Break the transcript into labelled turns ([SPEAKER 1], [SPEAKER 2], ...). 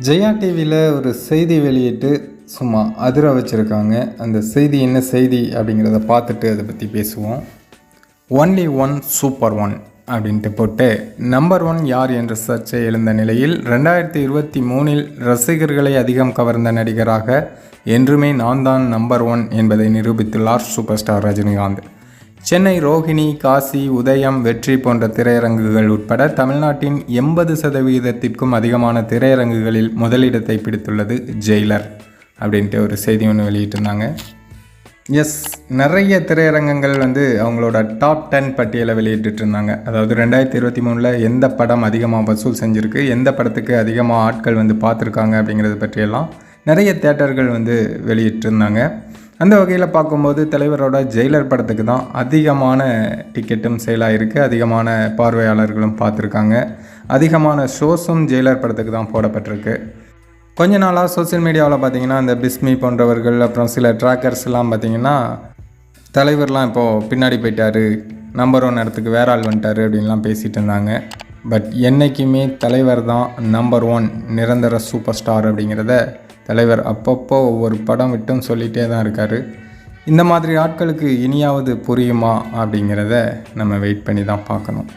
[SPEAKER 1] ஜெயா டிவியில் ஒரு செய்தி வெளியிட்டு சும்மா அதிர வச்சுருக்காங்க. அந்த செய்தி என்ன செய்தி அப்படிங்கிறத பார்த்துட்டு அதை பற்றி பேசுவோம். ஒன்லி ஒன் சூப்பர் ஒன் அப்படின்ட்டு போட்டு நம்பர் ஒன் யார் என்ற சர்ச்சை எழுந்த நிலையில் 2023 ரசிகர்களை அதிகம் கவர்ந்த நடிகராக என்றுமே நான் தான் நம்பர் ஒன் என்பதை நிரூபித்துள்ளார் சூப்பர் ஸ்டார் ரஜினிகாந்த். சென்னை ரோஹிணி, காசி, உதயம், வெற்றி போன்ற திரையரங்குகள் உட்பட தமிழ்நாட்டின் 80% அதிகமான திரையரங்குகளில் முதலிடத்தை பிடித்துள்ளது ஜெயிலர் அப்படின்ட்டு ஒரு செய்தி ஒன்று வெளியிட்டிருந்தாங்க. நிறைய திரையரங்கங்கள் அவங்களோட டாப் 10 பட்டியலை வெளியிட்டு இருந்தாங்க. அதாவது 2023 எந்த படம் அதிகமாக வசூல் செஞ்சுருக்கு, எந்த படத்துக்கு அதிகமாக ஆட்கள் பார்த்துருக்காங்க அப்படிங்கிறத பற்றியெல்லாம் நிறைய தேட்டர்கள் வெளியிட்டிருந்தாங்க. அந்த வகையில் பார்க்கும்போது தலைவரோட ஜெயிலர் படத்துக்கு தான் அதிகமான டிக்கெட்டும் சேலாக இருக்குது, அதிகமான பார்வையாளர்களும் பார்த்துருக்காங்க, அதிகமான ஷோஸும் ஜெயிலர் படத்துக்கு தான் போடப்பட்டிருக்கு. கொஞ்ச நாளாக சோசியல் மீடியாவில் பார்த்திங்கன்னா இந்த பிஸ்மி போன்றவர்கள், அப்புறம் சில ட்ராக்கர்ஸ்லாம் பார்த்திங்கன்னா தலைவர்லாம் இப்போது பின்னாடி போயிட்டார், நம்பர் 1 இடத்துக்கு வேற ஆள் வந்துட்டார் அப்படின்லாம் பேசிகிட்டு இருந்தாங்க. பட் என்றைக்குமே தலைவர் தான் நம்பர் 1 நிரந்தர சூப்பர் ஸ்டார் அப்படிங்கிறத தலைவர் அப்பப்போ ஒவ்வொரு படம் விட்டும் சொல்லிகிட்டே தான் இருக்கார். இந்த மாதிரி ஆட்களுக்கு இனியாவது புரியுமா அப்படிங்கிறத நம்ம வெயிட் பண்ணி தான் பார்க்கணும்.